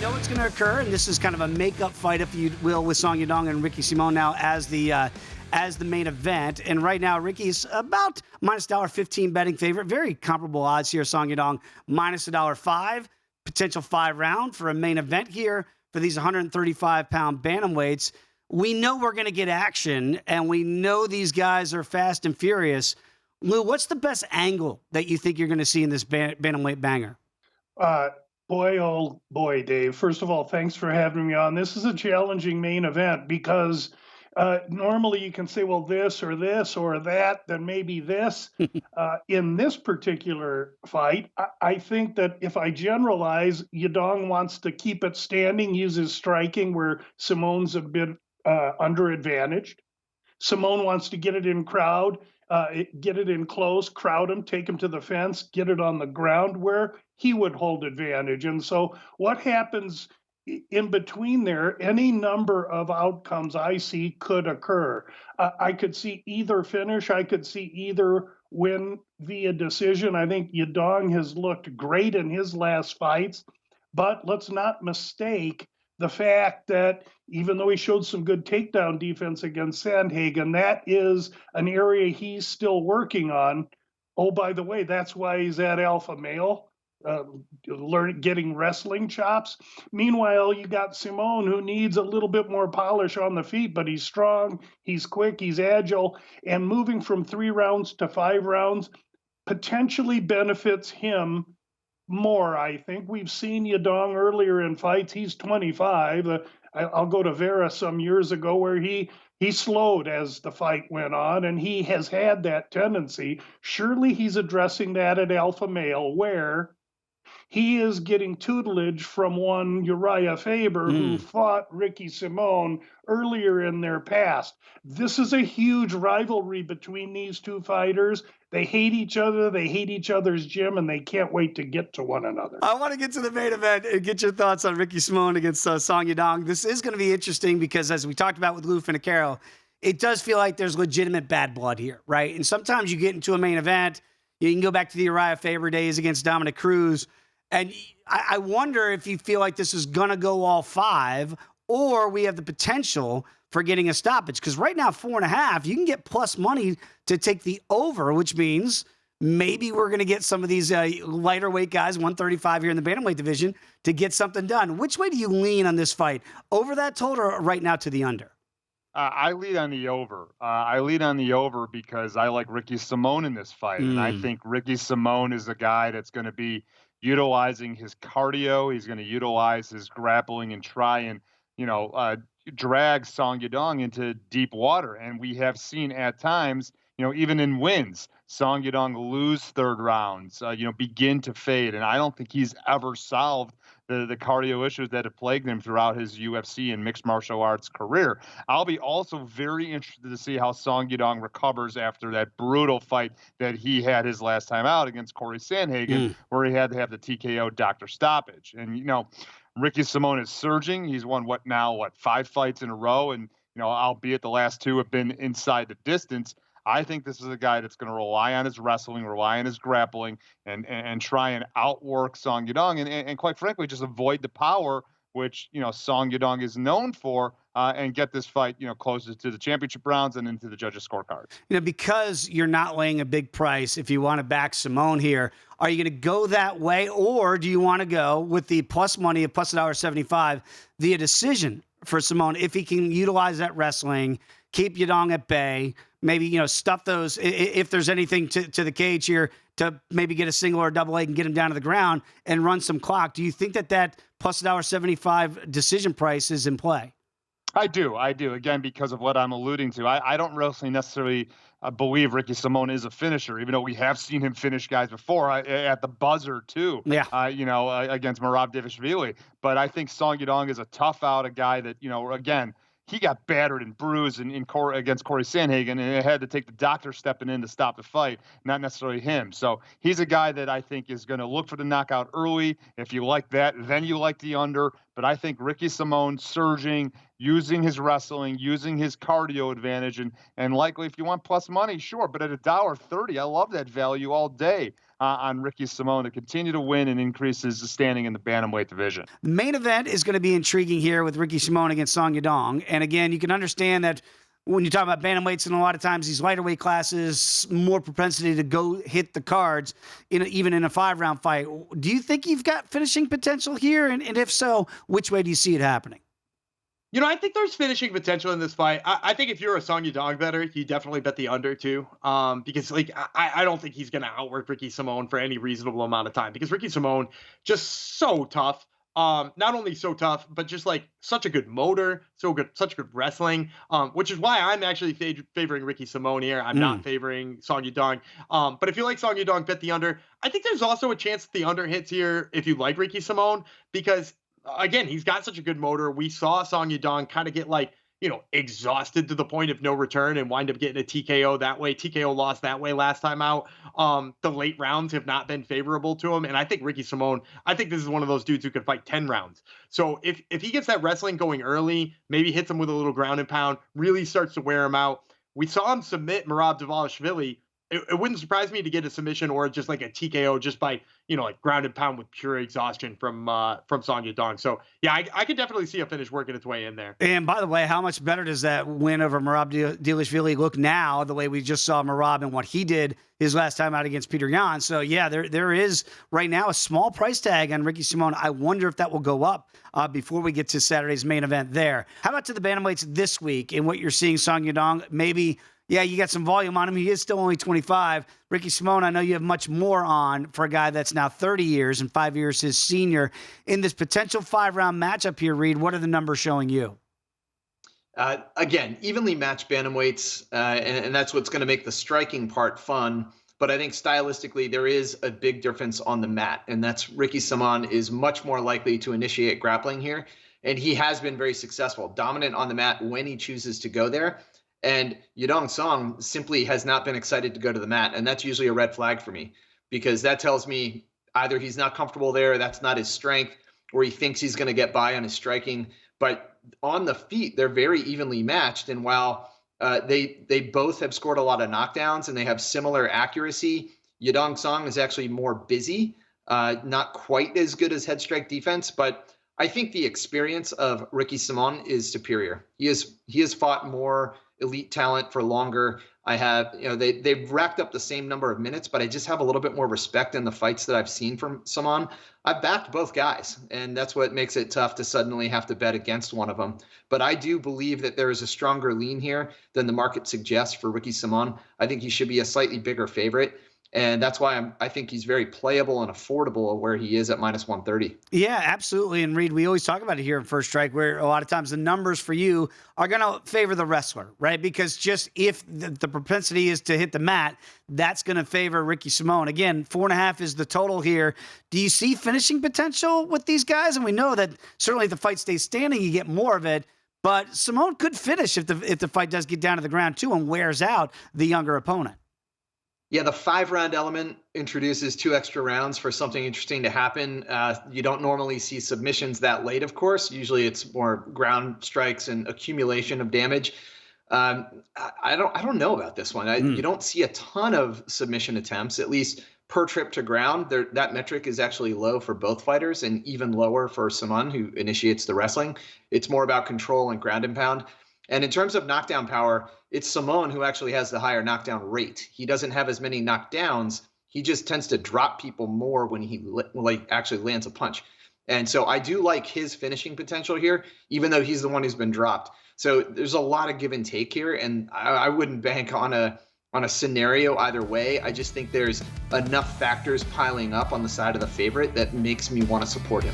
know it's going to occur, and this is kind of a makeup fight, if you will, with Song Yadong and Ricky Simon now as the main event. And right now, Ricky's about minus $1.15 betting favorite. Very comparable odds here. Song Yadong minus $1.05, potential 5-round for a main event here for these 135-pound bantamweights. We know we're going to get action, and we know these guys are fast and furious. Lou, what's the best angle that you think you're going to see in this bantamweight banger? Boy, oh boy, Dave. First of all, thanks for having me on. This is a challenging main event because normally you can say, well, this or that, then maybe this. In this particular fight, I think that if I generalize, Yadong wants to keep it standing, uses striking where Simone's a bit underadvantaged. Simone wants to get it in crowd, get it in close, crowd him, take him to the fence, get it on the ground where he would hold advantage. And so what happens in between there, any number of outcomes I see could occur. I could see either finish. I could see either win via decision. I think Yadong has looked great in his last fights, but let's not mistake the fact that even though he showed some good takedown defense against Sandhagen, that is an area he's still working on. Oh, by the way, that's why he's at Alpha Male, getting wrestling chops. Meanwhile, you got Simone, who needs a little bit more polish on the feet, but he's strong, he's quick, he's agile, and moving from 3 rounds to 5 rounds potentially benefits him more. I think we've seen Yadong earlier in fights. He's 25. I'll go to Vera some years ago where he slowed as the fight went on, and he has had that tendency. Surely he's addressing that at Alpha Male, where he is getting tutelage from one Uriah Faber who fought Ricky Simon earlier in their past. This is a huge rivalry between these two fighters. They hate each other, they hate each other's gym, and they can't wait to get to one another. I want to get to the main event and get your thoughts on Ricky Simon against Song Yadong. This is going to be interesting because, as we talked about with Lou Finocchiaro, it does feel like there's legitimate bad blood here, right? And sometimes you get into a main event, you can go back to the Uriah Faber days against Dominic Cruz, and I wonder if you feel like this is going to go all 5, or we have the potential for getting a stoppage. Because right now, 4.5, you can get plus money to take the over, which means maybe we're going to get some of these lighter weight guys, 135 here in the bantamweight division, to get something done. Which way do you lean on this fight? Over that total or right now to the under? I lead on the over. I lead on the over because I like Ricky Simon in this fight. And I think Ricky Simon is a guy that's going to be utilizing his cardio. He's going to utilize his grappling and try and, drag Song Yadong into deep water. And we have seen at times, even in wins, Song Yadong lose 3rd rounds, begin to fade. And I don't think he's ever solved the cardio issues that have plagued him throughout his UFC and mixed martial arts career. I'll be also very interested to see how Song Yadong recovers after that brutal fight that he had his last time out against Corey Sandhagen, where he had to have the TKO doctor stoppage. And, Ricky Simon is surging. He's won 5 fights in a row. And, albeit the last 2 have been inside the distance, I think this is a guy that's going to rely on his wrestling, rely on his grappling, and try and outwork Song Yadong, and quite frankly, just avoid the power which Song Yadong is known for, and get this fight closer to the championship rounds and into the judges' scorecards. Because you're not laying a big price, if you want to back Simone here, are you going to go that way, or do you want to go with the plus money of plus $1.75 via decision for Simone if he can utilize that wrestling, keep Yadong at bay? Maybe, stuff those, if there's anything to the cage here, to maybe get a single or a double leg and get him down to the ground and run some clock. Do you think that plus $1.75 decision price is in play? I do. Again, because of what I'm alluding to. I don't really necessarily believe Ricky Simon is a finisher, even though we have seen him finish guys before at the buzzer too. Yeah. Against Merab Dvalishvili. But I think Song Yadong is a tough out, a guy that, again, he got battered and bruised against Corey Sandhagen, and it had to take the doctor stepping in to stop the fight, not necessarily him. So he's a guy that I think is going to look for the knockout early. If you like that, then you like the under. But I think Ricky Simon surging using his wrestling, using his cardio advantage, and likely if you want plus money, sure, but at $1.30, I love that value all day on Ricky Simón to continue to win and increase his standing in the bantamweight division. The main event is going to be intriguing here with Ricky Simón against Song Yadong. And again, you can understand that when you talk about bantamweights, and a lot of times these lighter weight classes, more propensity to go hit the cards, even in a 5-round fight. Do you think you've got finishing potential here? And if so, which way do you see it happening? You know, I think there's finishing potential in this fight. I think if you're a Song Yadong bettor, you definitely bet the under too. Because like I don't think he's gonna outwork Ricky Simón for any reasonable amount of time. Because Ricky Simón just so tough. Not only so tough, but just like such a good motor, such good wrestling. Which is why I'm actually favoring Ricky Simón here. I'm not favoring Song Yadong. But if you like Song Yadong, bet the under. I think there's also a chance that the under hits here if you like Ricky Simón, because again, he's got such a good motor. We saw Song Yadong kind of get like, exhausted to the point of no return and wind up getting a TKO that way. TKO lost that way last time out. The late rounds have not been favorable to him. And I think Ricky Simón, I think this is one of those dudes who could fight 10 rounds. So if he gets that wrestling going early, maybe hits him with a little ground and pound, really starts to wear him out. We saw him submit Merab Dvalishvili. It wouldn't surprise me to get a submission or just like a TKO just by, like ground and pound with pure exhaustion from Song Yadong. So, yeah, I could definitely see a finish working its way in there. And by the way, how much better does that win over Merab Dvalishvili look now, the way we just saw Merab and what he did his last time out against Peter Yan? So, yeah, there is right now a small price tag on Ricky Simón. I wonder if that will go up before we get to Saturday's main event there. How about to the bantamweights this week and what you're seeing Song Yadong? Maybe, yeah, you got some volume on him. He is still only 25. Ricky Simón, I know you have much more on for a guy that's now 30 years and 5 years his senior. In this potential 5-round matchup here, Reed, what are the numbers showing you? Again, evenly matched bantamweights, and that's what's going to make the striking part fun. But I think stylistically, there is a big difference on the mat, and that's Ricky Simón is much more likely to initiate grappling here. And he has been very successful, dominant on the mat when he chooses to go there. And Yadong Song simply has not been excited to go to the mat. And that's usually a red flag for me, because that tells me either he's not comfortable there, that's not his strength, or he thinks he's going to get by on his striking. But on the feet, they're very evenly matched. And while they both have scored a lot of knockdowns and they have similar accuracy, Yadong Song is actually more busy, not quite as good as head strike defense, but I think the experience of Ricky Simón is superior. He has fought more elite talent for longer. I have, they've racked up the same number of minutes, but I just have a little bit more respect in the fights that I've seen from Simón. I've backed both guys, and that's what makes it tough to suddenly have to bet against one of them. But I do believe that there is a stronger lean here than the market suggests for Ricky Simón. I think he should be a slightly bigger favorite. And that's why I think he's very playable and affordable where he is at minus 130. Yeah, absolutely. And Reed, we always talk about it here in First Strike, where a lot of times the numbers for you are going to favor the wrestler, right? Because just if the propensity is to hit the mat, that's going to favor Ricky Simón. Again, 4.5 is the total here. Do you see finishing potential with these guys? And we know that certainly if the fight stays standing, you get more of it. But Simón could finish if the fight does get down to the ground too and wears out the younger opponent. Yeah, the 5-round element introduces 2 extra rounds for something interesting to happen. You don't normally see submissions that late, of course. Usually it's more ground strikes and accumulation of damage. I don't know about this one. You don't see a ton of submission attempts, at least per trip to ground. That metric is actually low for both fighters and even lower for Simón, who initiates the wrestling. It's more about control and ground and pound. And in terms of knockdown power, it's Simón who actually has the higher knockdown rate. He doesn't have as many knockdowns. He just tends to drop people more when he actually lands a punch. And so I do like his finishing potential here, even though he's the one who's been dropped. So there's a lot of give and take here, and I wouldn't bank on a scenario either way. I just think there's enough factors piling up on the side of the favorite that makes me want to support him.